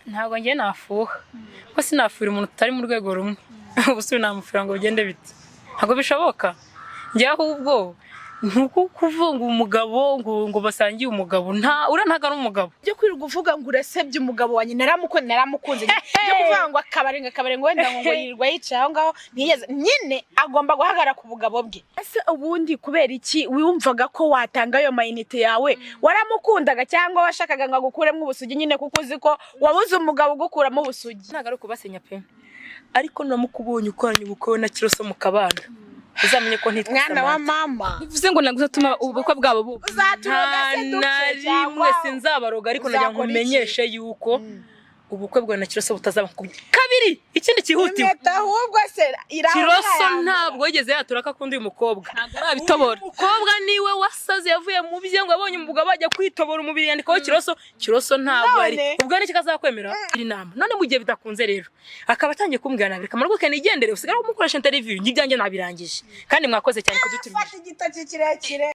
ntabwo ngiye nafuha ko sinafura umuntu tutari mu rwego rumwe ubusuri namufura ngo bigende bite ntabwo bishoboka njye ahubwo ntuko kuvunga umugabo ngo basangiye umugabo ntaga ari umugabo byo kwirirwa uvuga ngo urasebye umugabo wanjye naramukunze byo kuvuga ngo akabare ngo wenda ngo yirirwa yicaye aho ngaho ntiyeze nyine agomba guhagarara ku bugabo bwe ese ubundi kubera iki wiyumvaga ko watanga ayo mayinite yawe waramukundaga cyangwa washakaga ngo agukuremo ubusugi nyine kuko uzi ko wabuze umugabo ugukuramo ubusugi ntago ari kubasenya pe ariko namukubonye ukoranye ubukwe na Kiroso mu kabana uzamenye ko ntitwa mwana wa mama bivuze ngo naguzatuma ubukwe bwabo bubu rimwe sinzabaroga ariko najya nkumenyeshe yuko ubukwe bwa na Kiroso butazaba kabiri ikindi kihuti ahubwo se Kiroso ntabwo yigeze yaturaka kundi uyu mukobwa ntabwo arabitobora umukobwa niwe wasaze yavuye mu bye ngo abonye umugabo bajya kwitobora umubiri yandikaho Kiroso ntabwo ari ubwo n'iki kazakwemera inama none mu gihe bitakunze rero akaba atangiye kumbwira nabi kamara ko kanigendere usigara kumukoresha interview ngibyanjye nabirangije kandi mwakoze cyane kudutumira fata igitoki kirekire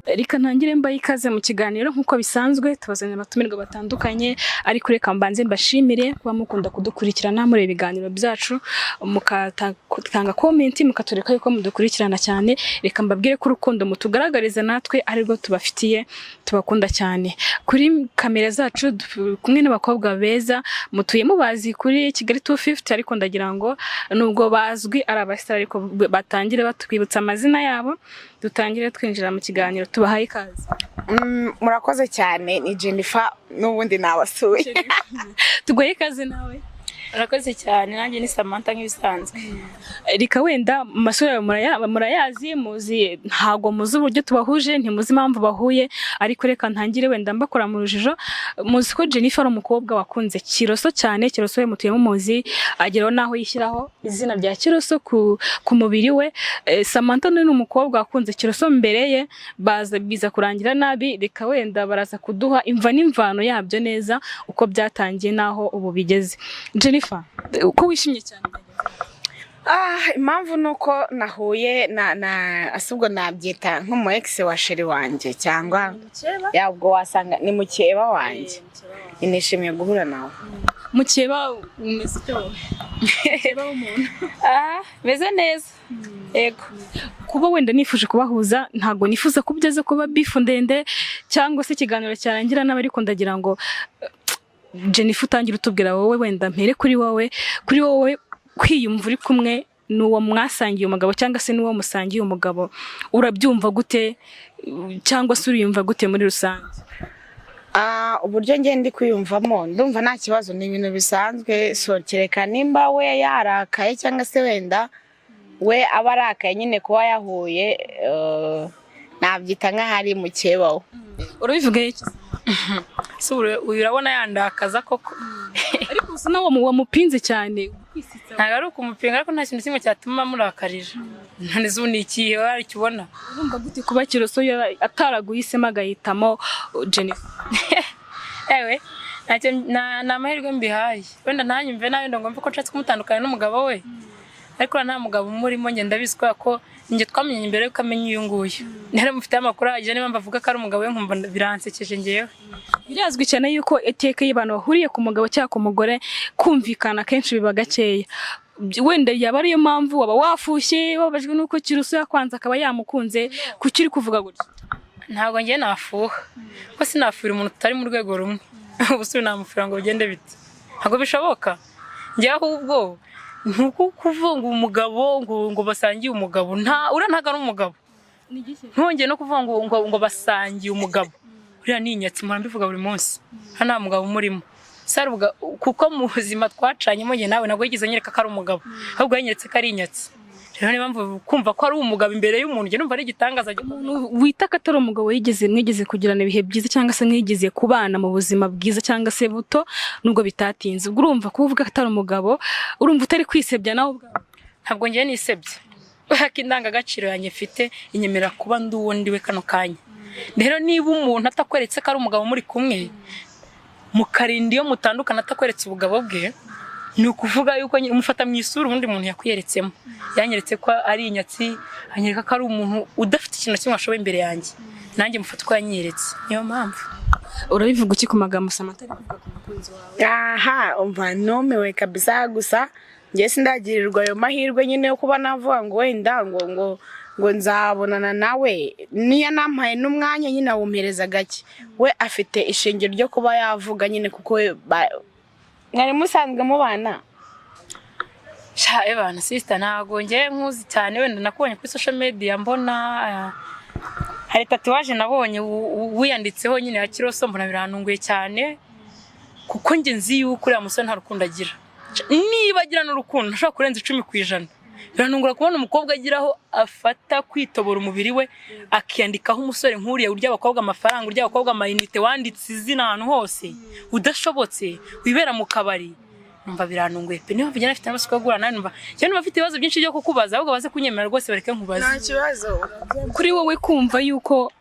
Rika ntangire mbaye ikaze mu kiganiro nkuko bisanzwe tubazanira abatumirwa batandukanye ariko reka mbanze mbashimire kuba mukunda kudukurikirana muri ibiganiro byacu mukatanga comment mukatureka yuko mudukurikirana cyane reka mbabwire ko urukundo mutugaragariza natwe arirwo tubafitiye tubakunda cyane kuri kamera zacu kumwe n'abakobwa beza mutuye mubazi kuri Kigali 250 ariko ndagira ngo nubwo bazwi ari abasitari ariko batangire batwibutsa amazina yabo dutangire twinjira mu kiganiro tubahaye ikaze murakoze cyane ni Jennifer n'ubundi nabasuye tugoye ikaze nawe urakoze cyane nanjye ni Samantha nk'ibisanzwe Rika wenda masura murayazi muzi ntago muzi uburyo tubahuje ntimuzi impamvu bahuye ariko reka ntangire wenda mbakora mu rujijo muzi ko Jennifer umukobwa wakunze Kiroso cyane Kiroso we mutuye mu muzi ageraho naho yishyiraho izina rya Kiroso ku mubiri we Samantha ni umukobwa wakunze Kiroso mbere ye biza kurangira nabi reka wenda baraza kuduha imva n'imvano yabyo neza uko byatangiye naho ubu bigeze Jennifer uko wishimye cyane impamvu nuko nahuye asubwo nabyita nk'umu ex wa sheri wanjye cyangwa yabwo wasanga ni mukeba wanjye nishimiye guhura nawe mukeba umeze cyo mukeba w'umuntu meze neza yego kuba wenda nifuje kubahuza ntago nifuza kubyaza kuba bifu ndende cyangwa se ikiganiro cyarangira n'abari kundagira ngo Jennifer utangira utubwira wowe wenda mpere kuri wowe kwiyumva uri kumwe n'uwo mwasangiye umugabo cyangwa se n'uwo musangiye umugabo urabyumva gute cyangwa se uriyumva gute muri rusange uburyo ngende kwiyumvamo ndumva nta kibazo ni ibintu bisanzwe so kereka nimba we yarakaye cyangwa se wenda we aba arakaye nyine kuba yahuye nabyita nk'ahari mukebaho urabivuga iki urabona yandakaza koko ariko usa nawo wamupinze cyane ntabwo ari ukumupinga ariko nta kintu kimwe cyatuma murakarije none zubu ni ikihe warikibona urumva gute kuba Kiroso ataraguhisemo agahitamo Jennifer ewe nta amahirwe mbihaye wenda ntanyumve nawe ndongomve ko nshatse kumutandukanya n'umugabo we ariko nta mugabo umurimo njye ndabizi ko njye twamenye imbere yuko amenya uyu nguyu rero mufite amakuru ahagije niba mbavuga ko ari umugabo we nkumva biransekeje ngewe birazwi cyane yuko eteke y'abantu bahuriye ku mugabo cyangwa ku mugore kumvikana kenshi biba gakeya wenda yaba ariyo mpamvu waba wafushye wabajwe nuko Kiroso yakwanze akaba yamukunze kuki uri kuvuga gutya ntabwo ngiye nafuha ko sinafura umuntu tutari mu rwego rumwe ubusuri namufura ngo bigende bite ntabwo bishoboka njye ahubwo ntuko kuvunga umugabo ngo basangiye umugabo ntaga ari umugabo ntongeye no kuvuga ngo basangiye umugabo uriya ni inyatsi mpora mbivuga buri munsi nta mugabo umurimo kuko mu buzima twacanyemo njye nawe ntabwo yigeze anyereka ko ari umugabo ahubwo yanyeretse ko ari inyatsi rero niba mpamvu kumva ko ari umugabo imbere y'umuntu njye numva ari igitangaza umuntu wita ko atari umugabo mwigeze kugirana ibihe byiza cyangwa se mwigeze kubana mu buzima bwiza cyangwa se buto nubwo bitatinze ubwo urumva ko uvuga ko atari umugabo urumva utari kwisebya nawe ubwawe ntabwo ngiye nisebye ko indangagaciro yanjye mfite inyemera kuba ndi uwo ndiwe kano kanya rero niba umuntu atakweretse ko ari umugabo muri kumwe mukarinda iyo mutandukana atakweretse ubugabo bwe ni ukuvuga yuko umufata mu isura ubundi muntu yakwiyeretsemo yanyeretse ko ari inyatsi anyereka ko ari umuntu udafite ikintu kimwe ashoboye imbere yanjye nanjye mufata ko yanyeretse niyo mpamvu. Urabivuga iki ku magambo Samantha ari kuvuga ku mukunzi wawe? aha umva numiwe kabisa gusa njye sindagirirwa ayo mahirwe nyine yo kuba navuga ngo wenda ngo nzabonana nawe niyo nampaye n'umwanya nyine awumpereza gake we afite ishingiro ryo kuba yavuga nyine kuko mwari musanzwe mubana. Sha ebana sister ntago ngiye nkuzi cyane wenda nakubonye kuri social media mbona hari tatuwaje nabonye wiyanditseho nyine ya Kiroso mbona birantunguye cyane kuko nge nzi yuko uriya musore nta rukundo agira. Niba agira n'urukundo ntashobora kurenza 10%. Biranungura kubona umukobwa agiraho afata kwitobora umubiri we akiyandikaho umusore nkuriya urya abakobwa amafaranga urya abakobwa amayinite wanditse izina ahantu hose udashobotse wibera mu kabari. Numva biranunguye pe niba vijana afite amasiko agura nani numva cyane bafite ibibazo byinshi byo kukubaza ahubwo baze kunyemera rwose bareke nkubaza. Nta kibazo Kuri wowe kumva yuko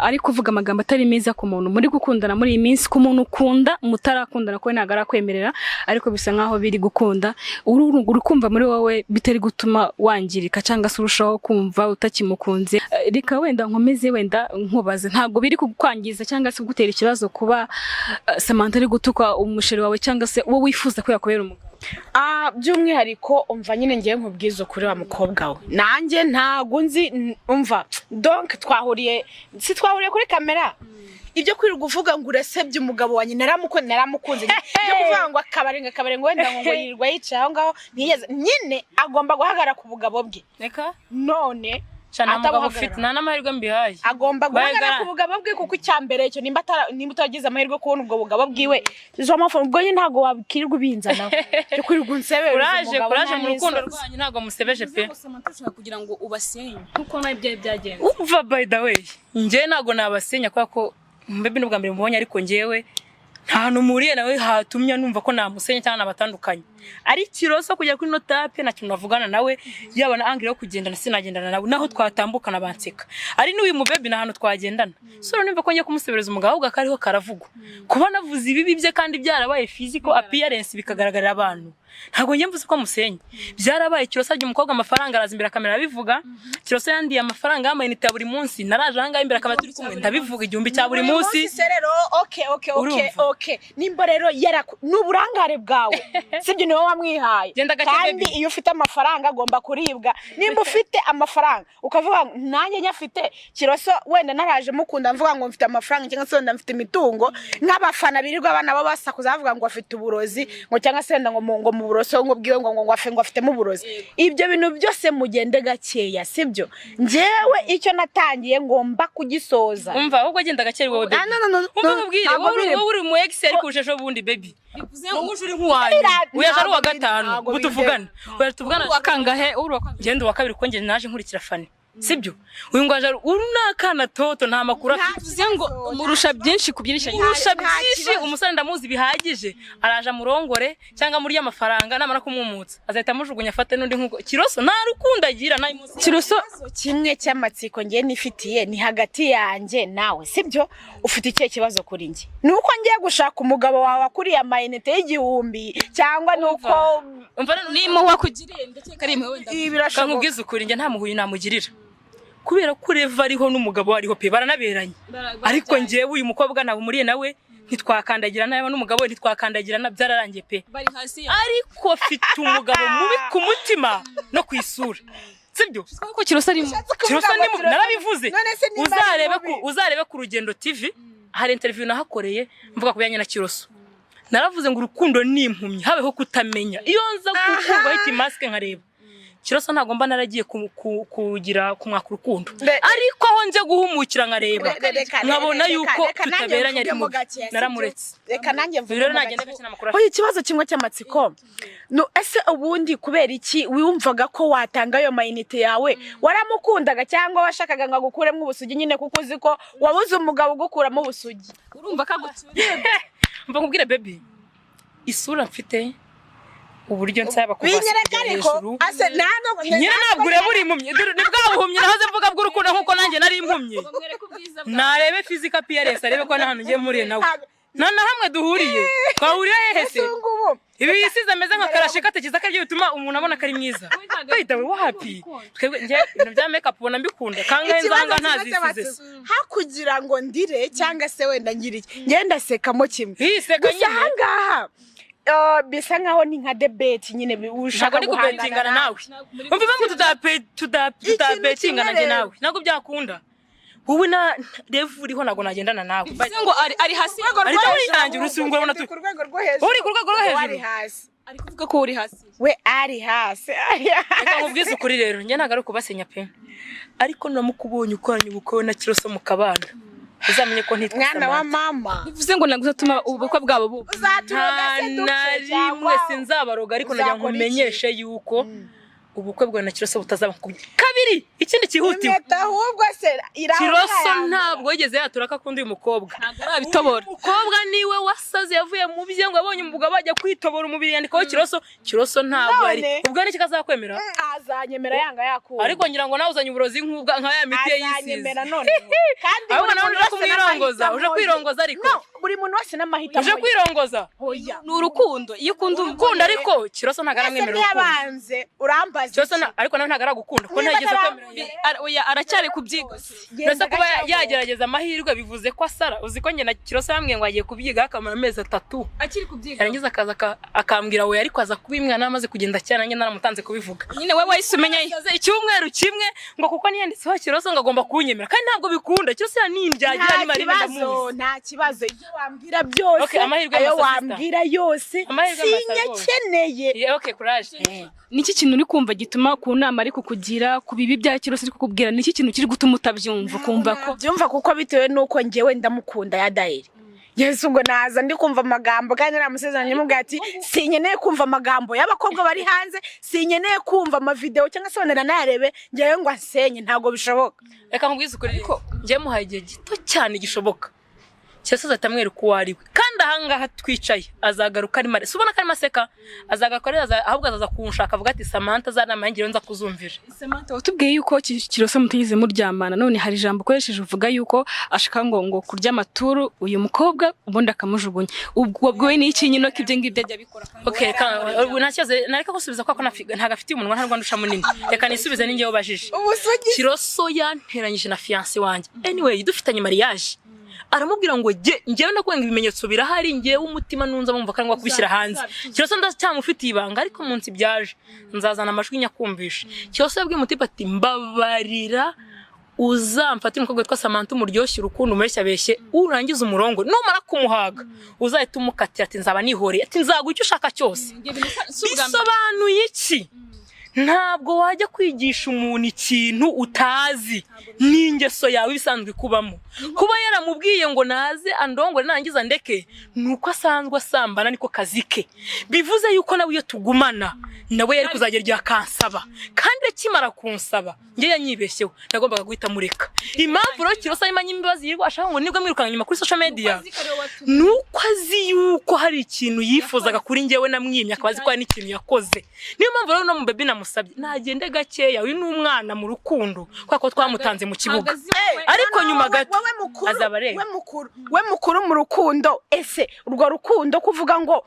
ari kuvuga amagambo atari meza ku muntu muri gukundana muri iyi minsi ku muntu ukunda mutarakundana ko ntago arakwemerera ariko bisa nkaho biri gukunda uri kumva muri wowe bitari gutuma wangirika cyangwa se urushaho kumva utakimukunze. Reka wenda nkomeze wenda nkubaze ntago biri kukwangiza cyangwa se gutera ikibazo kuba Samantha ari gutuka umusheri wawe cyangwa se wowe wifuza ko yakubera umugabo? By'umwihariko umva nyine ngiye nkubwiza kuri wa mukobwa we nanjye ntago nzi umva donc twahuriye kuri kamera ibyo kwirirwa uvuga ngo urasebye umugabo wanjye naramukunze byo kuvuga ngo akabare ngo wenda ngo yirirwa yicaye aho ngaho ntiyeze nyine agomba guhagarara ku bugabo bwe. Reka none cyane umugabo ufite nta n'amahirwe mbihaye agomba guhagarara ku bugabo bwe kuko icyambere cyo nimba utagize amahirwe kubona ubwo bugabo bwiwe zo amafaranga ubwo nyine ntago wabikirirwa ubinzana cyo kwirirwa unsebera kuraje mu rukundo rwanyu ntago musebeje pe kugira ngo ubasenye kuko nayo byagenze. Umva by the way ngiye ntago nabasenya kwa ko mbebe n'ubwa mbere mubonye ariko ngiyewe nta hantu muriye nawe hatumye numva ko namusenya cyangwa nabatandukanye ari Kiroso kujya kuri notape na kintu navugana nawe yabona angle yo kugendana sinagendana nawe naho twatambukana banseka ari n'uyu mubebe na hano twagendana sura nimba ko ngiye kumusebereza umugabo ahubwo akariho karavugwa kuba navuze ibibi bye kandi byarabaye physical appearance bikagaragarira abantu ntago ngiye mvuze ko musenya byarabaye. Kiroso ajya umukobwa amafaranga arazimbira kamera bivuga Kiroso yandiye amafaranga y'amayinite ya buri munsi naraje hanga imbere akaba turi kumwe ndabivuga igihumbi cya buri munsi rero okay nimba rero n'uburangare bwawe sibyo niwe wamwihaye kandi iyo ufite amafaranga agomba kuribwa nimba ufite amafaranga ukavuga nanjye nyafite Kiroso wenda naraje mukunda mvuga ngo mfite amafaranga cyangwa se wenda mfite imitungo nk'abafana birirwa abana bo basakuza bavuga ngo afite uburozi ngo cyangwa se wenda ngo mu buroso ngo bwiwe ngo afite mu burozi ibyo bintu byose mugende gakeya sibyo njewe icyo natangiye ngomba kugisoza. Umva ahubwo agenda gakeya wowe baby umva mubwire wowe uri mu excel kujeje bundi baby bivuze ngo uje uri nkuwanyu uyaje ari wa gatanu butuvugana tuvugana wakangahe genda wa kabiri ko nge naje nkurikira fani sibyo uyu ngwaje uri nakana toto nta makuru afite ngo murusha byinshi kubyirisha murusha byinshi umusore ndamuzi bihagije araje murongore cyangwa muri y'amafaranga namara kumumutsa azahita mujugunya afate nundi nkuko Kiroso nta rukundo agira nayi munsi. Kiroso kimwe cy'amatsiko ngiye nifitiye ni hagati yanjye nawe sibyo ufite ikihe kibazo kuri nge nuko ngiye gushaka umugabo wawe akuriye amayinite y'igihumbi cyangwa nuko umva nimo wakugiriye ndetse karimwe wenda birashaka nkubwiza ukuri nge nta muhuye namugirira kubera kureva ariho n'umugabo ariho pe baranaberanye ariko ngiye uyu mukobwa nawe muriye nawe ntitwakandagira nawe n'umugabo ntitwakandagira na byararangiye pe ariko fite umugabo mubi ku mutima no kwisura sibyo ko Kiroso ari narabivuze uzarebe ku Rugendo TV hari interview nahakoreye mvuga kubijyanye na Kiroso naravuze ngo urukundo ni impumyi habeho kutamenya iyo nza kukurwaho ikimaske nkareba Kiroso ntagomba naragiye kugira kumwaka urukundo ariko aho nje guhumukira nkareba nkabona yuko tutaberanye ari mubi naramuretse reka nanjye mvuga nagenda gakina makuru oya ikibazo kimwe cy'amatsiko no ese ubundi kubera iki wiyumvaga ko watanga ayo mayinite yawe waramukundaga cyangwa washakaga ngo agukuremo ubusugi nyine kuko uzi ko wabuze umugabo ugukuramo ubusugi urumva kagutsuye mva nkubwire baby isura mfite uburyo nsaba kubasa hejuru ase ntabwo ureba uri impumyi ni bwabuhumye nahoze mvuga bw'urukundo nkuko nanjye nari impumyi narebe physical appearance arebe ko nahantu ngiye muri nawe none hamwe duhuriye twahuriye hehe se ngubu ibi yisize ameze nka karashe katekiza ko aribyo bituma umuntu abona ko ari mwiza bayita we wapi twebwe nje ibintu bya make up ubona mbikunda kangahe nzanga ntazisize hakugira ngo ndire cyangwa se wenda ngira iki ngenda sekamo kimwe hiseka gusa ahangaha bisa nkaho ni nka debate nyine ushaka ntabwo ndi kubetingana nawe umva impamvu tudabetingana njye nawe ntabwo byakunda wowe na revu uriho ntabwo nagendana nawe ngo ari hasi ari yanjye urusungura ubona ku rwego rwo hejuru uri ku rwego rwo hejuru ari hasi ari kuvuga ko uri hasi we ari hasi reka nkubwize ukuri rero njye ntabwo ari ukubasenya pe ariko namukubonye ukoranye ubukwe na Kiroso mu kabana uzamenye ko ntitwa mwana wa mama bivuze ngo naguzatuma ubukwe bwabo bubu uzaturoga se rimwe sinzabaroga ariko najya nkumenyeshe yuko ubukwe bwa na Kiroso butazaba kabiri ikindi kihuti ahubwo se Kiroso ntabwo yigeze yaturaka kundi uyu mukobwa bitobora umukobwa niwe wasaze yavuye mu bye ngo abonye umugabo bajya kwitobora umubiri yandikaho Kiroso ntabwo ari ubwo ari kikazakwemera azanyemera yanga yakura ariko ngira ngo nawe uzanye uburozi nk'ubwa nka ya miti yisize azanyemera none kandi ahubwo nawe uje kumwirongoza uje kwirongoza ariko buri muntu wese n'amahitamo uje kwirongoza ni urukundo iyo ukunda ukunda ariko Kiroso ntabwo aramwemera yabanze urambaza Kiroso ariko nawe ntabwo aragukunda ko ntageze kwemera aracyari kubyiga mbese kuba yagerageza amahirwe bivuze ko asara uzi ko njye na Kiroso yambwiye ngo agiye kubyiga akamara amezi 3 akiri kubyiga yarangiza akaza akambwira we ariko aza kubimwana amaze kugenda cyane nanjye naramutanze kubivuga nyine we wahise umenya icyumweru kimwe ngo kuko niyanditseho Kiroso ngo agomba kunyemera kandi ntabwo bikunda Kiroso yanindyagira ni Marine ndamuzi nta kibazo ibyo wambwira byose Okay, amahirwe ayo wambwira yose sinyakeneye okay courage niki kintu uri kumva gituma ku nama ari kukugira ku bibi bya Kiroso ari kukubwira niki kintu kiri gutuma utabyumva kumva ko byumva kuko bitewe nuko ngewe ndamukunda ya Daire Yesu ngo naza ndi kumva amagambo kandi namusezeranye mubwira ati sinyeneye kumva amagambo y'abakobwa bari hanze sinyeneye kumva ama video cyangwa se wonera narebe ngewe ngo asenye ntago bishoboka reka nkubwize ukuri ariko ngiye muhaye igihe gito cyane gishoboka Kiroso atamwereka uwo ari we kandi ahangaha twicaye azagaruka ari mare subona kari maseka azagaruka ahubwo azaza kunshaka avuga ati Samantha zanama yangiro nza kuzumvira Samantha watubwiye yuko Kiroso mutigeze muryamana none hari ijambo ukoresheje uvuga yuko ashaka ngo kurya amaturu uyu mukobwa ubundi akamujugunya ubwo we ni iki nyino kibye ngibyo ajya bikora okay nacyaze nareka gusubiza kwako ntaga afite umunwa nta Rwanda usha munini reka nisubize ninjye wabajije Kiroso yanteranyije na fiancé wanjye anyway dufitanye mariage aramubwira ngo ngewe nakwenga ibimenyetso birahari ngewe umutima nunza mumva kandi kubishyira hanze Kiroso ndacyamufitiye ibanga ariko munsi byaje nzazana amashwi nyakumvisha Kiroso yabwiye umutipa ati mbabarira uzamfata umukobwa twa Samantha umuryoshye urukundo umureshya beshye urangiza umurongo numara kumuhaga uzahita umukatira ati nzaba nihoreye ati nzaguha icyo ushaka cyose bisobanuye iki ntabwo wajya kwigisha umuntu ikintu utazi n'ingeso yawe bisanzwe kubamo kuba yaramubwiye ngo naze andongore nangiza ndeke nuko asanzwe asambana niko kazike bivuze yuko nawe iyo tugumana nawe yari kuzagera igihe akansaba kandi akimara kunsaba nge yanyibeshyeho nagombaga guhita mureka impamvu rero Kiroso arimo imbabazi yirirwa ashaka ngo nibwo mwirukanga nyuma kuri social media nuko azi yuko hari ikintu yifuzaga kuri ngewe namwimye akabazi ko hari n'ikintu yakoze niyo mpamvu rero no mu baby namusabye nagende gakeya uyu n'umwana mu rukundo kwako twamutanze mu kibuga ariko nyuma gato azabareba we mukuru mu rukundo ese urwo rukundo kuvuga ngo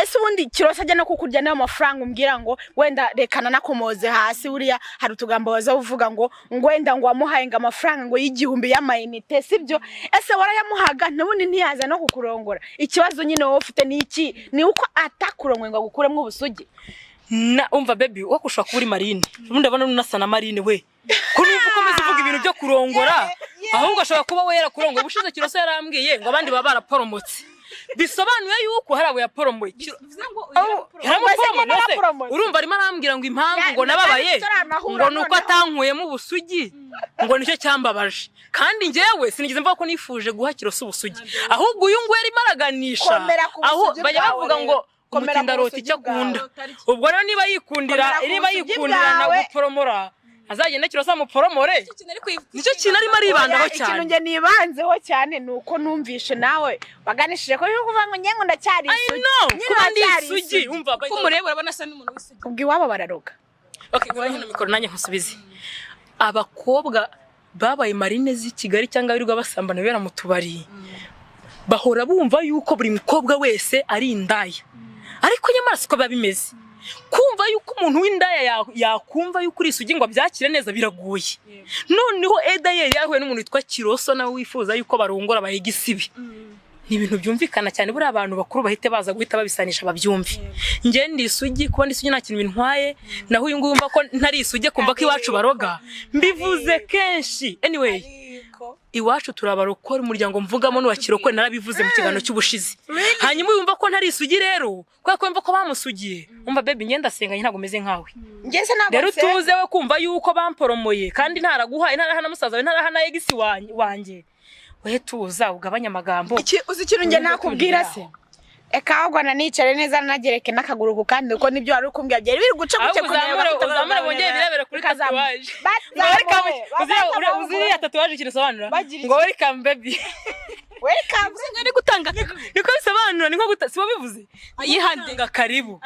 ese ubundi Kiroso ajya no kukurya nayo mafaranga umbwira ngo wenda rekana nakomoze hasi uriya hari utugambo baza uvuga ngo wenda ngo wamuhaye ngo amafaranga ngo y'igihumbi y'amayinite sibyo ese warayamuhaga n'ubundi ntiyaza no kukurongora ikibazo nyine wowe ufite n'iki ni uko atakurongwe ngo gukuremo ubusugi na umva baby wakushaka kuri Marine ubundi abana nunasa na Marine we kuri ukomeza uvuga ibintu byo kurongora ahubwo ashobora kuba we yarakurongora ubushize Kiroso yarambwiye ngo abandi baba baraporomotse bisobanuye yuko hari abo yaporomoye urumva arimo arambwira ngo impamvu ngo nababaye ngo nuko atankuyemo ubusugi ngo nicyo cyambabaje kandi njyewe sinigeze mvuga ko nifuje guha Kiroso ubusugi ahubwo uyu ngo yarimo araganisha aho bajya bavuga ngo umutindarota icyo akunda ubwo rero niba yikundira na guporomora azagenda Kiroso amuporomore nicyo kintu arimo aribandaho cyane ikintu nge nibanzeho cyane nuko numvishe nawe waganishije ko kuvuga ngo nyengo ndacyari isugi umva ko murebera banasa n'umuntu wese ubwo iwabo bararoga okay ngora hino mikoro nanjye nkusubize abakobwa babaye Marine z'i Kigali cyangwa birirwa basambana bera mu tubari bahora bumva yuko buri mukobwa wese ari indaya ariko nyamara siko biba bimeze kumva yuko umuntu w'indaya yakumva yuko uri isugi ngo abyakire neza biragoye noneho Eda yari yahuye n'umuntu witwa Kiroso nawe wifuza yuko barongora bayigisibi ni ibintu byumvikana cyane buri abantu bakuru bahite baza guhita babisanisha babyumve nge ndi isugi kuba ndi isugi nta kintu bintwaye naho uyu nguyu umva ko ntari isugi kumva ko iwacu baroga mbivuze kenshi anyway iwacu turabarokora umuryango mvugamo n'uwa Kirokwe narabivuze mu kiganiro cy'ubushizi hanyuma uyumva ko ntari isugi rero kwa ko mva ko bamusugiye umva baby ngenda senganye ntago meze nkawe ngeze ntabwo rero tuze we kumva yuko bamporomoye kandi ntaraguhaye ntaraha na musaza we ntaraha na egisi wanjye we tuza ugabanya amagambo uzi ikintu nge nakubwira se eka ahubwo nanicare neza nagereke n'akaguru ku kandi uko nibyo wari ukumbwira byari biri guca guce uzamure bongeye birebere kuri tatuwaje uziriya tatuwaje kirasobanura ngo welcome baby welcome ngari gutanga niko bisobanura niko sibo bivuze ayihande karibu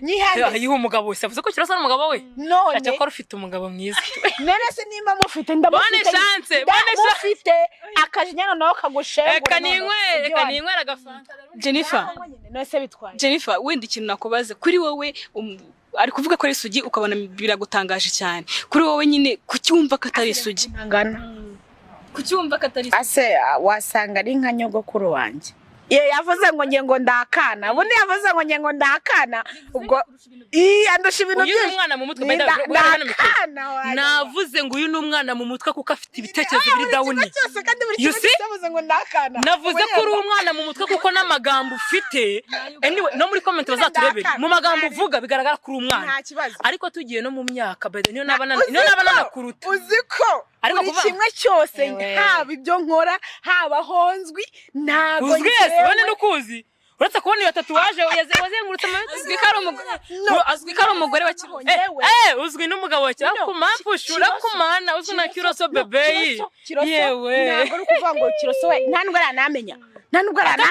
nyihande ayiha umugabo wese avuze ko kirasa n'umugabo we none cyakora ufite umugabo mwiza none se nimba mufite ndamufite ndamufite akajinyana nawe kagushengura eka ninywera agafanta Jennifer nose bitwaye Jennifer wenda ikintu nakubaze kuri wowe ari kuvuga ko ari isugi ukabona biragutangaje cyane kuri wowe nyine kucyumva ko atari isugi kucyumva ko atari ase wasanga ari nka nyogokuru wanjye yavuze ngo nge ngo ndakana ubundi yavuze ngo nge ngo ndakana ubwo andusha ibintu byinshi uyu umwana mu mutwe navuze ngo uyu ni umwana mu mutwe kuko afite ibitekerezo biri dawuni navuze ko uri umwana mu mutwe kuko n'amagambo ufite anyway no muri comment bazaturebere mu magambo uvuga bigaragara ko uri umwana ariko tugiye no mu myaka bede niyo nabana kuruta uziko buri kimwe cyose haba ibyo nkora haba honzwi ntago wene nukuzi uretse kubona iyo tatuwaje wazengurutse azwi ko ari umugore wa Kiroso uzwi n'umugabo wa Kiroso kumapushura kumana uzwi na Kiroso bebeyi yewe ntabwo uri kuvuga ngo Kiroso we nta ndwara namenya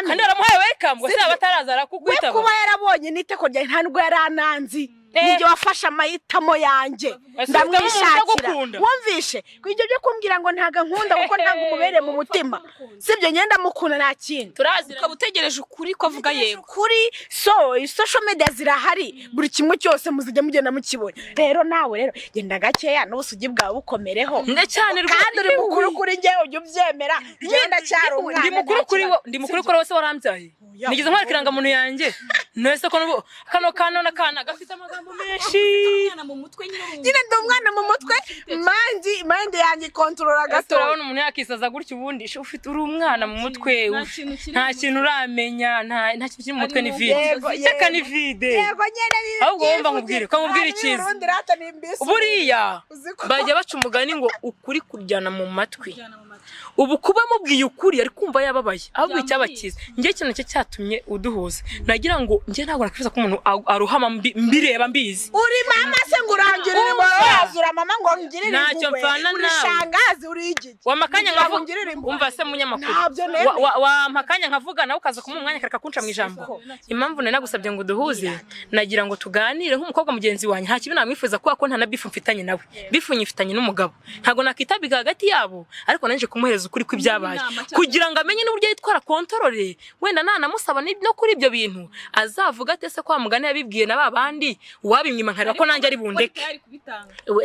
kandi aramuhaye welcome ngo se abataraza arakukwita kuba yarabonye n'iteko rya nta ndwara yarananzi nibyo wafasha amahitamo yanjye ndamwishakira wumvishe kw'ibyo byo kumbwira ngo ntaga nkunda kuko ntabwo umubere mu mutima sibyo ngenda mukunda nta kintu turazi ukaba utegereje ukuri ko avuga yego kuri social media zirahari buri kimwe cyose muzijya mugenda mukibona rero nawe rero genda gakeya n'ubusugi bwawe bukomereho kandi uri mukuru kuri njye ujye ubyemera genda cyaro umwana ndi mukuru kuri wose warambyaye nigeze nkwarikiranga muntu yanjye nese ko kano nakana gafite amagambo menshi nyine ndi umwana mu mutwe mandi yanjye kontrola gato turabona umuntu yakisaza gutyo ubundi ufite uri umwana mu mutwe nta kintu uramenya nta kintu kiri mu mutwe ni vide eka ni vide ahubwo wumva nkubwire ko nkubwire ikiza buriya bajya baca umugani ngo ukuri kuryana mu matwi ubu kuba mubwiye ukuri ari kumva yababaye ahubwo icyabakiza ngiye ikintu cye cyatumye uduhuza nagira ngo ngiye ntabwo nakwifuza ko umuntu aruhama mbireba mbizi uri mama se ngurangirira imbaho yazura mama ngo ngirire ntacyo mfana uri shangazi uri igiki wamakanya nkavuga umva se munyamakuru wamakanya nkavuga nawe ukaza kumuha umwanya kareka kunca mu ijambo impamvu nari nagusabye ngo duhuze nagira ngo tuganire nk'umukobwa mugenzi wanjye nta kibi namwifuza kuko nta na bifu mfitanye nawe bifu nyifitanye n'umugabo ntago nakitabika hagati yabo ariko nanje kumuhereza ukuri kw'ibyabaye kugira ngo amenye n'uburyo yitwara kontrole wenda nanamusaba no kuri ibyo bintu azavuga ate se kwa mugane yabibwiye na babandi wabimwima nkareba ko nanjye ari bundeke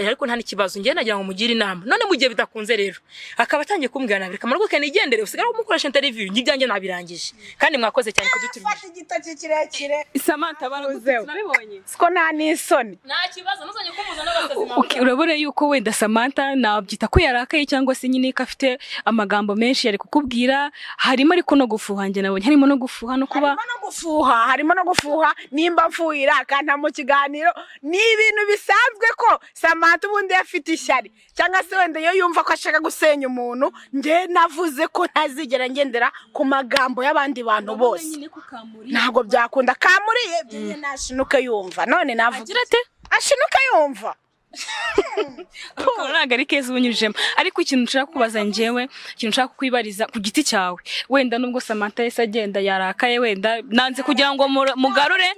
ariko nta n'ikibazo ngiye nagira ngo mugire inama none mu gihe bidakunze rero akaba atangiye kumbwira nabiri kamara ko kanigendere usigara umukoresha interview n'ibyanjye nabirangije kandi mwakoze cyane kudutumira fata igitoki kirekire Samantha barabibonye siko nta n'isoni nta kibazo nuzanye kumuza n'abasazima urabona yuko wenda Samantha nabyita ko yarakaye cyangwa se nyine ko afite amagambo menshi yari kukubwira harimo ariko no gufuha njye nabonye harimo no gufuha no kuba harimo no gufuha nimba mfuhira akanta mu kiganiro ni ibintu bisanzwe ko Samantha ubundi afite ishyari cyangwa se wenda yo yumva ko ashaka gusenya umuntu nge navuze ko ntazigera ngendera ku magambo y'abandi bantu bose ntabwo byakunda kamuriye byenye nashinuka yumva none navugira ate ashinuka yumva ntabwo ari keza ubunyujemo ariko ikintu nshaka kubaza njyewe ikintu nshaka kwibariza ku giti cyawe wenda nubwo Samantha yese agenda yarakaye wenda nanze kugira ngo mugarure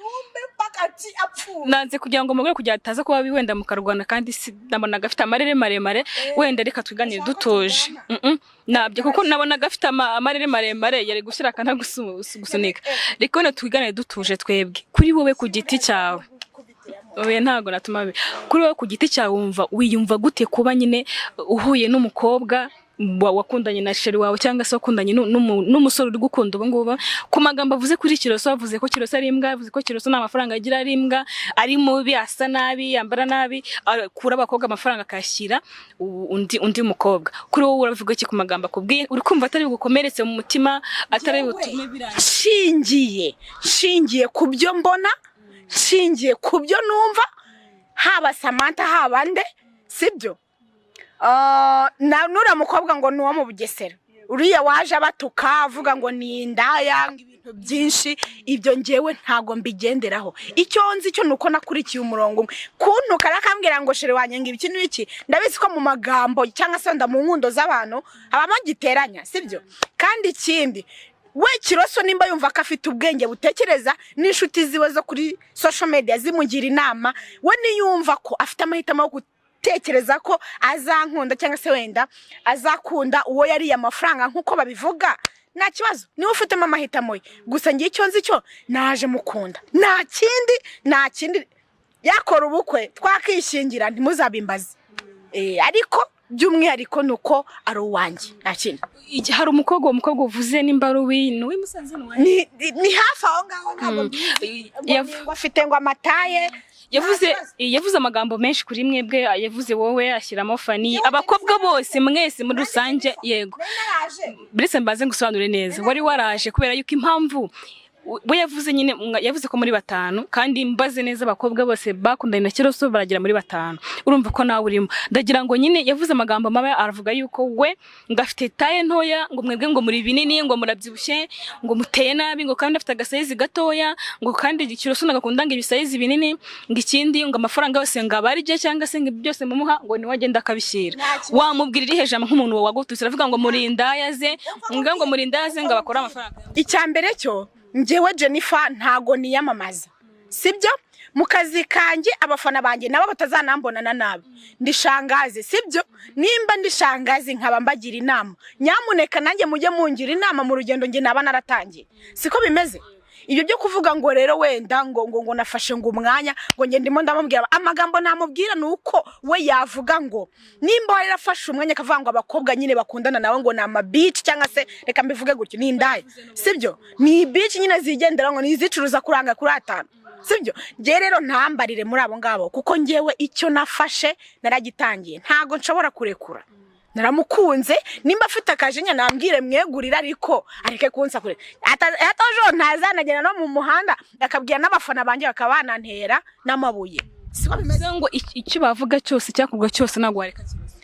ati apfu nanze kugira ngo mugore kugira ataza kuba wenda mukarwana kandi nabonaga afite amarere maremare wenda reka tuganire dutuje nabyo kuko nabonaga afite amarere maremare yari gushyira akana gusunika reka wenda tuganire dutuje twebwe kuri wowe ku giti cyawe oya ntago natuma kuri wowe ku giti cyawe wiyumva gute kuba nyine uhuye n'umukobwa wakundanye na sheri wawe cyangwa se wakundanye n'umusore uri gukunda ubu ngubu ku magambo avuze kuri Kiroso avuze ko Kiroso ari imbwa avuze ko Kiroso nta mafaranga agira ari imbwa ari mubi asa nabi yambara nabi kura abakobwa amafaranga akashyira undi mukobwa kuri wowe uravuga iki ku magambo akubwiye uri kumva atari bugukomeretse mu mutima atari butume birangiye shingiye ku byo mbona shingiye ku byo numva haba Samantha haba nde sibyo nura mukobwa ngo nuwo mu Bugesera uriya waje abatuka avuga ngo ni indaya ibintu byinshi ibyo ngewe ntago mbigenderaho icyo nzi cyo nuko nakurikiye umurongo kuntu karakambwira ngo shere wanyenga ibiki n'iki ndabizi ko mu magambo cyangwa se mu nkundo z'abantu habamo giteranya sibyo kandi ikindi we Kiroso nimba yumva ko afite ubwenge butekereza n'inshuti ziwe zo kuri social media zimugira inama we niyumva ko afite amahitamo yo tekereza ko azankunda cyangwa se wenda azakunda uwo yari amafaranga nkuko babivuga nta kibazo niwe ufitemo amahitamo ye gusa ngiye icyo nzi cyo naje mukunda nta kindi yakora ubukwe twakishingira ntimuzabimbaze ariko by'umwihariko nuko ari uwanjye nta kintu hari umukobwa uvuze nimba ari uw'ino musanze ni hafi aho ngaho ntabwo afite ngo amataye yavuze amagambo menshi kuri mwebwe yavuze wowe ashyiramo Fani abakobwa bose mwese muri rusange yego mbese mbaze ngusobanure neza wari waraje kubera yuko impamvu we yavuze nyine yavuze ko muri 5 kandi mbaze neza abakobwa bose bakundanye na Kiroso baragira muri 5 urumva ko nawe urimo ndagira ngo nyine yavuze amagambo mabe aravuga yuko we ngafite taye ntoya ngo mwebwe ngo muri binini ngo murabyibushye ngo muteye nabi ngo kandi afite agasayizi gatoya ngo kandi Kiroso nagakundanga ibisayizi binini ngo ikindi ngo amafaranga yose ngabarije cyangwa se ngo byose mumuha ngo ni wagenda akabishyira wamubwirira ihejama nk'umuntu wagututse aravuga ngo murindayaze ngo murindayaze ngo bakora amafaranga icyambere cyo ngewe Jennifer ntago niyamamaza sibyo mu kazi kanjye abafana banjye nabo batazanambonana nabi ndishangaze sibyo nimba ndishangaze nkaba mbagira inama nyamuneka nanjye mujye mungira inama mu rugendo nge naba naratangiye siko bimeze ibyo byo kuvuga ngo rero wenda ngo nafashe ngo umwanya ngo nge ndimo ndamubwira amagambo namubwira nuko we yavuga ngo nimba wari rafashe umwanya akavuga ngo abakobwa nyine bakundana nawe ngo nama beach cyangwa se reka mbivuge gutyo ni indaya sibyo ni beach nyine zigendera ngo nizicuruza kuranga kuri 5 sibyo nge rero ntambarire muri abo ngabo kuko ngewe icyo nafashe naragitangiye ntago nshobora kurekura naramukunze nimba afite akajinya nambwire mwegurira ariko areke kunsa kure atajo ntazanagera no mu muhanda akabwira n'abafana banjye bakabanantera n'amabuye siko bimeze ngo icyo bavuga cyose cyakorwa cyose nagwa reka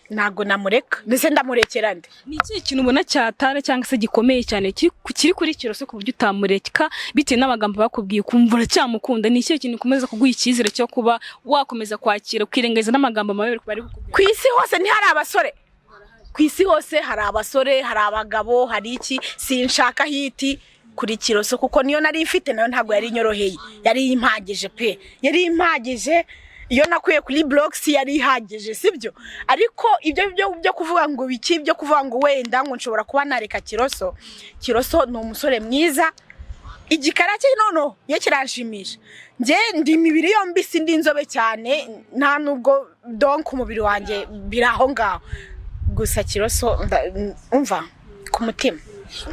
nago namureka ndetse ndamurekera nde ni iki kintu ubona cyatara cyangwa se gikomeye cyane kiri kuri Kiroso ku buryo utamureka bitewe n'amagambo bakubwiye kumva uracyamukunda ni iki kintu komeza kuguha icyizere cyo kuba wakomeza kwakira kwirengeza n'amagambo mabi bari ku isi hose ntihari abasore ku isi hose hari abasore hari abagabo hari iki sinshaka hiti kuri Kiroso kuko niyo nari ifite nayo ntago yari nyoroheye yari impagije pe yari impagije iyo nakuye kuri blogs yari ihagije sibyo ariko ibyo byo kuvuga ngo biki byo kuvuga ngo wenda ngo nshobora kuba nareka Kiroso ni umusore mwiza igikara cye nono ye kiranshimisha nge ndi imibiri yombi sindi inzobe cyane nta nubwo donc umubiri wanjye biraho ngaho gusa Kiroso umva ku mutima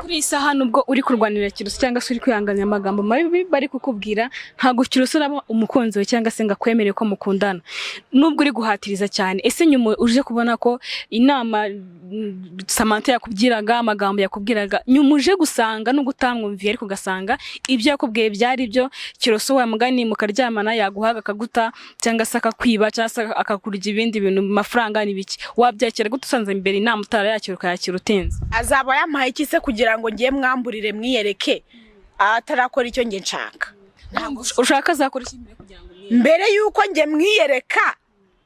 kuri isaha nubwo uri kurwanira Kiroso cyangwa se uri kwihanganya amagambo mabi bari kukubwira ntago Kiroso nabo umukunzi we cyangwa se ngakwemereye ko mukundana nubwo uri guhatiriza cyane ese nyuma uje kubona ko inama Samantha yakubwiraga amagambo yakubwiraga nyuma uje gusanga no gutamwumviye ariko gasanga ibyo yakubwiye byari byo Kiroso wa mugani mukaryamana yaguhaga akaguta cyangwa se akakwiba cyangwa akakurya ibindi bintu mafaranga nibiki wabyakira gutusanze imbere inama utara yakira ukayakira utenze azaba yamaye ikise kugira ngo ngiye mwamburire mwiyereke atarakora icyo nge nshaka ushaka zakora ikimbere kugira ngo mbere yuko nge mwiyereka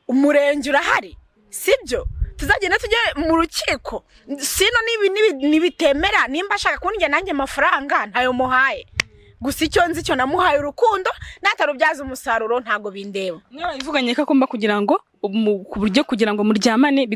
umurenge urahari sibyo tuzagenda tujye mu rukiko sino nibitemera nimba ashaka kunjye nanjye amafaranga ntayo muhaye gusa icyo nzi cyo namuhaye urukundo natarubyaza umusaruro ntago bindeba. Mwabivuganye ko agomba kugira ngo ku buryo kugira ngo muryamane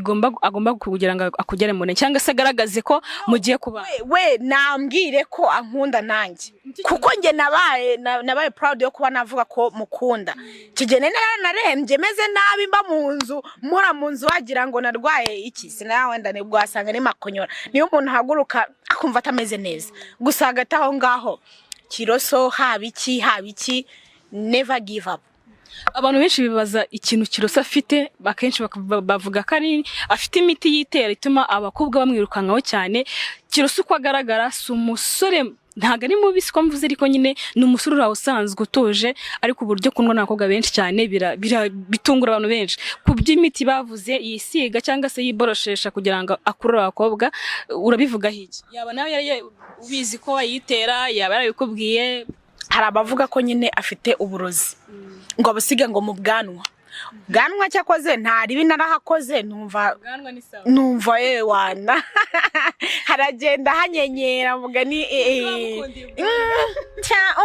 agomba kugira ngo akugere mu cyangwa se agaragaze ko mugiye kuba we nambwire ko ankunda nanjye kuko nge nabaye proud yo kuba navuga ko mukunda. Kigene narembye meze nabi mba mu nzu mpora mu nzu wagira ngo narwaye iki sinawe ndane bwasanga ni makonyora niyo umuntu haguruka akumva atameze neza. Gusa hagati aho ngaho Kiroso habiki never give up. Abantu benshi bibaza ikintu Kiroso afite bakenshi bavuga ko ari afite imiti yitera ituma abakobwa bamwirukankaho cyane. Kiroso uko agaragara si umusore ntago ari mubi siko mvuze ariko nyine ni umusore uraho usanzwe utuje ariko uburyo kunwa n'abakobwa benshi cyane bitungura abantu benshi ku by'imiti bavuze yisiga cyangwa se yiboroshesha kugira ngo akurure abakobwa. Urabivuga hiki yaba nawe yari ubizi ko wayitera yaba yarabikubwiye? Hari abavuga ko nyine afite uburozi ngo abusiga ngo mu bwanwa cyakoze ntari binarahakoze numva wana haragenda hanyenyera mugani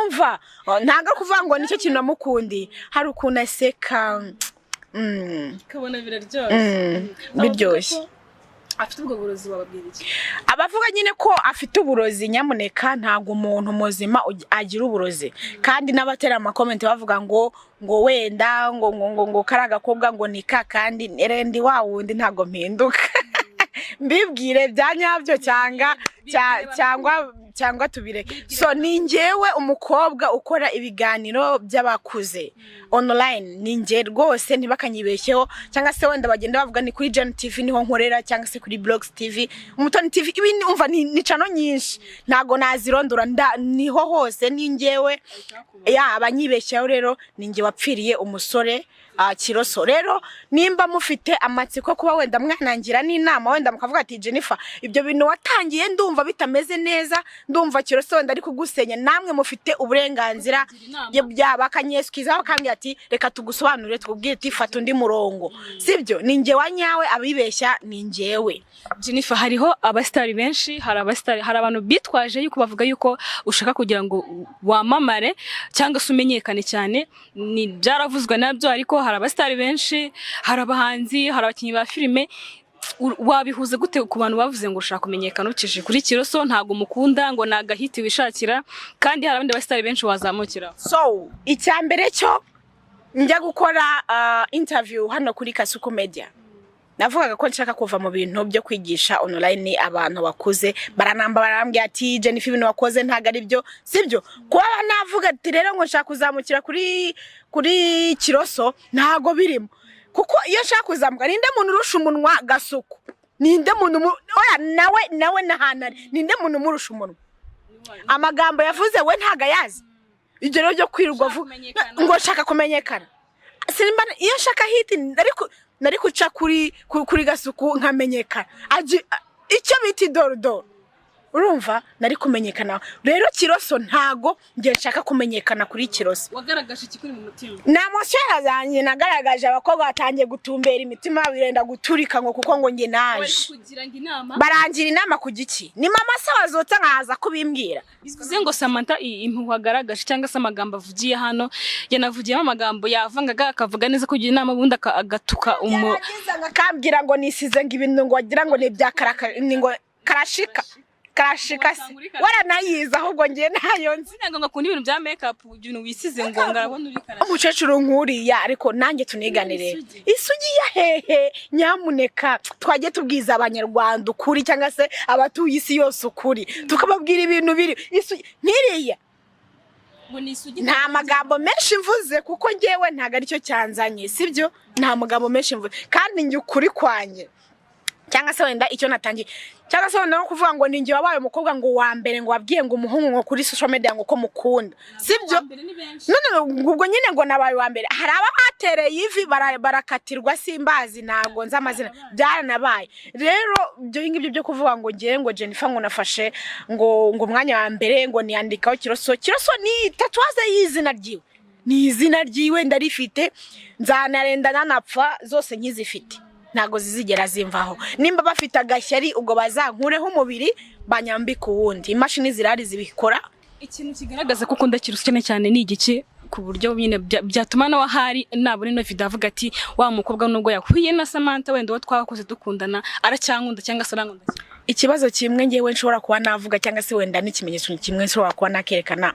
umva ntago kuvuga ngo nicyo kintu namukundi hari ukuntu aseka kabona biraryoshye. Afite ubwo burozi bababwira iki? Abavuga nyine ko afite uburozi nyamuneka ntago umuntu muzima agira uburozi kandi n'abatera amakomenti bavuga ngo wenda ngo karaga kobwa ngo nika kandi rendi wa wundi ntago mpinduka. Mbibwire byanyabyo cyangwa tubireke. So ni njyewe umukobwa ukora ibiganiro by'abakuze online ni nje rwose ntibakanyibeshyeho cyangwa se wenda bagenda bavuga ni kuri Gen TV niho nkorera cyangwa se kuri Blogs TV Umutoni TV ibindi umva ni cano nyinshi ntago nazirondora niho hose ni njyewe abanyibeshyeho. Rero ni nje wapfiriye umusore Kiroso. Rero nimba mufite amatsiko kuba wenda mwanangira n'inama wenda mukavuga ati Jennifer ibyo bintu watangiye ndumva bitameze neza ndumva Kiroso wenda ari kugusenya namwe mufite uburenganzira byabakanyeswizaho kandi ati reka tugusobanurire tukubwire ati fata undi murongo sibyo. Ni nje wanyawe abibeshya ni njyewe. Jennifer hariho abastari benshi hari abantu bitwaje yuko bavuga yuko ushaka kugira ngo wamamare cyangwa se umenyekane cyane ni byaravuzwe nabyo ariko hari abastari benshi hari abahanzi hari abakinnyi ba filime. Wabihuze gute ku bantu bavuze ngo ushaka kumenyekana ukije kuri Kiroso ntago mukunda ngo nagahiti wishakira kandi hari abandi bastari benshi wazamukira? So icyambere cyo njya gukora interview hano kuri Kasuku Media navugaga ko nshaka kuva mu bintu byo kwigisha online abantu bakuze barambye ati Jennifer ibintu wakoze ntago ari byo sibyo. Kuba navuga ati rero ngo nshaka kuzamukira kuri Kiroso ntago birimo kuko iyo nshaka kuzamuka ninde muntu urusha umunwa Gasuku ninde muntu oya nawe nahanari ninde muntu murusha umunwa amagambo yavuze we ntaga yazi ibyo rero byo kwirwa ngo nshaka kumenyekana simba iyo nshaka hiti nari kuca kuri Gasuku nkamenyekana icyo biti dorudo urumva nari kumenyekana. Rero Kiroso ntago ngiye nshaka kumenyekana kuri Kiroso. Wagaragaje ikikuri mu mutima? Namushyira zanjye nagaragaje abakobwa batangiye gutumbera imitima birenda guturika ngo kuko ngo nge naje barangira inama ku giki ni mama se wazotsa nkaza kubimbwira. Bivuze ngo Samantha impuhwe wagaragaje cyangwa se amagambo avugiye hano yanavugiyemo amagambo yavangaga akavuga neza kugira inama ubundi agatuka akambwira ngo nisize ngo ibintu ngo wagira ngo ni byakaraka ngo karashika wara nayiza ahubwo ngiye nayo nzi ngo ngakunda ibintu bya makeup ibintu wisize ngo ngarabona uri karashika. Umucecuru nkuriya ariko nanjye tuniganire isugi ya hehe nyamuneka twagiye tubwiza abanyarwanda ukuri cyangwa se abatuye isi yose ukuri tukababwira ibintu biri isugi nkiriya nta magambo menshi mvuze kuko ngewe ntago ari cyo cyanzanye sibyo. Nta magambo menshi mvuze kandi njye ukuri kwanye cyangwa se wenda icyo natangiye cyangwa se wenda no kuvuga ngo ninjye wabaye umukobwa ngo wa mbere ngo wabwiye ngo umuhungu ngo kuri social media ngo ko mukunda sibyo. None ubwo nyine ngo nabaye wa mbere hari aba batereye ivi barakatirwa simbazi nago nza amazina byaranabaye. Rero byo ngibyo byo kuvuga ngo ngiye ngo Jennifer ngo nafashe ngo umwanya wa mbere ngo niyandikaho Kiroso ni tatuwaze y'izina ryiwe ni izina ryiwe ndarifite nzanarenda nanapfa zose nkizifite ntago zizigera zimvaho. Nimba bafite agashyari ubwo bazankureho umubiri banyambika uwundi imashini zirari zibikora ikintu kigaragaza ko ukunda Kiruso cyane ni igiki ku buryo nyine byatuma nawe ahari nabona ino video avuga ati wa mukobwa nubwo yahuye na Samantha wenda uwo twakoze dukundana aracyankunda cyangwa se arankunda. Ikibazo kimwe ngewe nshobora kuba navuga cyangwa se wenda n'ikimenyetso kimwe nshobora kuba nakerekana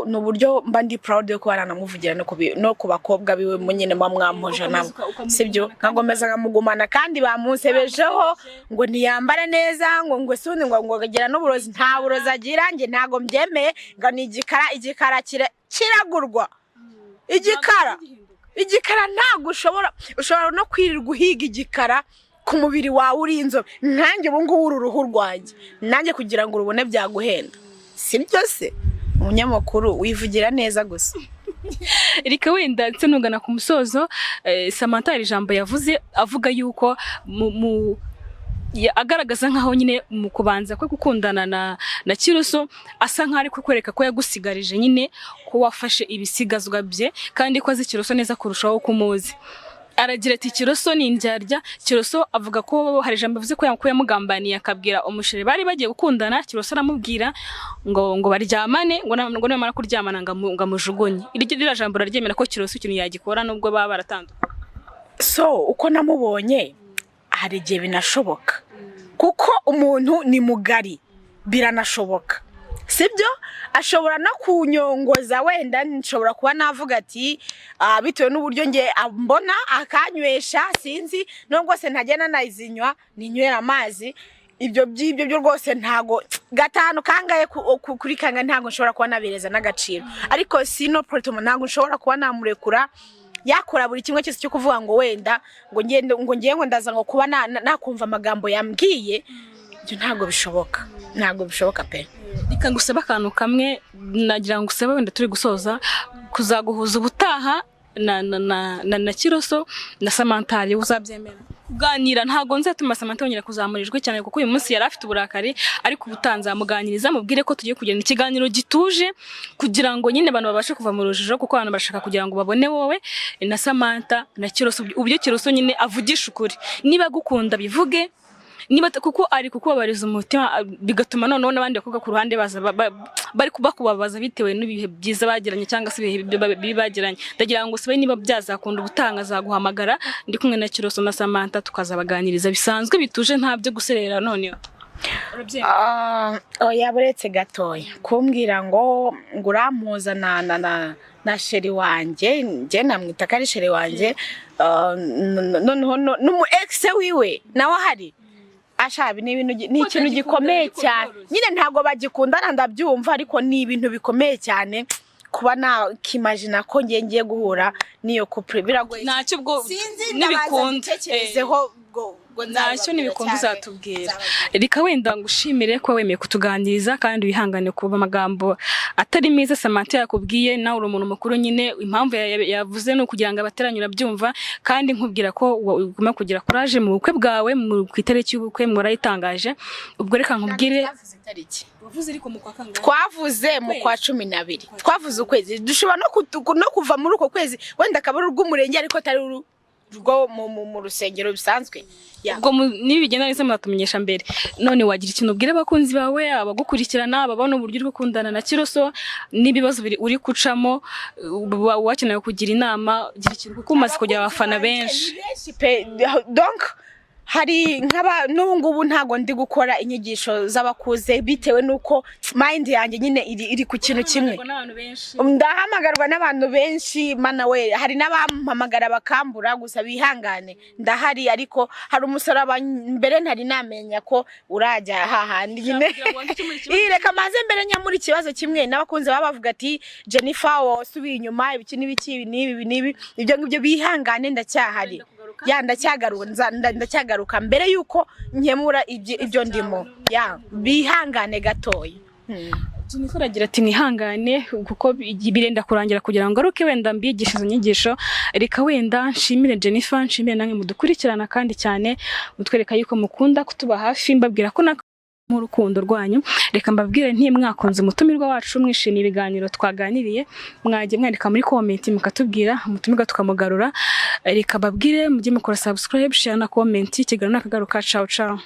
no buryo mba ndi proud yo kuba nanamuvugira no ku bakobwa biwe munyene mwamwoje nabo sibyo nkagomeza nkamugumana kandi bamunsebejeho ngo ntiyambara neza ngo sundi ngo agera n'uburozi nta burozi agira nge ntago mbyemeye ngo ni igikara kiragurwa igikara ntago ushobora no kwirirwa uhiga igikara ku mubiri wawe uri inzobe nkanjye ubu ngubu uruhu rwanjye nanjye kugira ngo urubone byaguhenda sibyo se umunyamakuru wivugira neza gusa. Erika wenda ndetse nungana ku musozo Samantha ari jambo yavuze avuga yuko agaragaza nkaho nyine mu kubanza kwe gukundana na Kiruso asa nkaho ari kukwereka ko yagusigarije nyine ko wafashe ibisigazwa bye kandi ko azi Kiruso neza kurushaho kumuzi. Aragira ati Kiruso ni indyarya. Kiruso avuga ko hari jambo bivuze ko yamugambaniye akabwira umushire bari bagiye gukundana. Kiruso aramubwira ngo baryamane ngo namara kuryamana ngamujugunye. Iryo jambo raryemera ko Kiruso ikintu yagikora nubwo baba baratandukanye. So uko namubonye hari igihe binashoboka kuko umuntu ni mugari biranashoboka sibyo ashobora no kunyongoza wenda nshobora kuba navuga ati bitewe n'uburyo nge mbona akanywesha sinzi nubwo se ntagena nayizinywa ninywera amazi ibyo byo rwose ntago gatanu kangaye kuri kanga ntago nshobora kuba nabereza n'agaciro ariko sino protoma ntago nshobora kuba namurekura yakora buri kimwe cyose cyo kuvuga ngo wenda ngo ndaza ngo kuba nakumva amagambo yambwiye ibyo ntago bishoboka pe. Reka ngusaba akantu kamwe nagira ngo usaba wenda turi gusoza kuzaguhuza ubutaha na Kiruso na Samantha uzabyemera kuganira ntago nzatuma Samantha yongera kuzamurijwe cyane kuko uyu munsi yari afite uburakari ariko ubutanza muganiriza mubwire ko tugiye kugenda ikiganiro gituje kugira ngo nyine abantu babashe kuva mu rujijo kuko abantu bashaka kugira ngo babone wowe na Samantha na Kiruso ubyo Kiruso nyine avugisha ukuri niba gukunda bivuge niba kuko ari kukubabariza umutima bigatuma noneho n'abandi bakobwa ku ruhande baza bari kubakubabaza bitewe n'ibihe byiza bagiranye cyangwa se ibihe bagiranye ndagira ngo sibe niba byazakunda ubutanga zaguhamagara ndi kumwe na Kiruso na Samantha tukazabaganiriza bisanzwe bituje nta byo guserera noneho yaburetse gatoya kumbwira ngo urampuza na sheri wanje nje namwita kari sheri wanje noneho n'umu ex wiwe nawe hari ashabi ni ikintu gikomeye cyane nyine ntago bagikundana ndabyumva ariko ni ibintu bikomeye cyane kuba nakimagina ko ngiye guhura niyo couple biragoye ntacyo ubwo nibikunda ntacyo nibikunda uzatubwira. Reka wenda ngushimire ko wemeye kutuganiriza kandi wihangane kuba amagambo atari meza Samantha yakubwiye nawe uri umuntu mukuru nyine impamvu yavuze no kugira ngo abateranyura byumva kandi nkubwira ko uguma kugira courage mu bukwe bwawe mu kwitariki y'ubukwe murayitangaje ubwo reka nkubwire wavuze ariko mu kwa kangahe twavuze mu kwa 12 twavuze ukwezi dushobora no kuva muri uko kwezi wenda akaba rw'umurenge ariko atari rwo mu rusengero bisanzwe ubwo nibigenda neza muratumenyesha mbere none wagira ikintu ubwire abakunzi bawe abagukurikirana babona uburyo uri gukundana na Kiruso n'ibibazo uri kucamo wakeneye kugira inama gira ikintu kuko umaze kugira abafana benshi donc hari nkaba n'ubungubu ntago ndi gukora inyigisho z'abakuze bitewe nuko mind yanjye nyine iri ku kintu kimwe ndahamagarwa n'abantu benshi mana we hari n'abampamagara bakambura gusa bihangane ndahari ariko hari umusaraba mbere ntari namenya ko urajya hahandi nyine reka maze mbere nyamuri ikibazo kimwe n'abakunze bavuga ati Jennifer wasubiye inyuma ibiki n'ibi ibyo ngibyo bihangane ndacyahari ndacyagaruka mbere yuko nkemura ibyo ndimo bihangane gatoya. Jennifer agira ati mwihangane kuko birenda kurangira kugira ngo aruke wenda mbigisha izo nyigisho reka wenda nshimire Jennifer nshimire namwe mudukurikirana kandi cyane mutwereka yuko mukunda kutuba hafi mbabwira ko mu rukundo rwanyu reka mbabwire ntimwakunze umutumirwa wacu mwishimiye ibiganiro twaganiriye mwaje mwandika muri comment mukatubwira umutumirwa tukamugarura reka babwire mujye mukora subscribe share na comment kiganiro nakagaruka ciao ciao.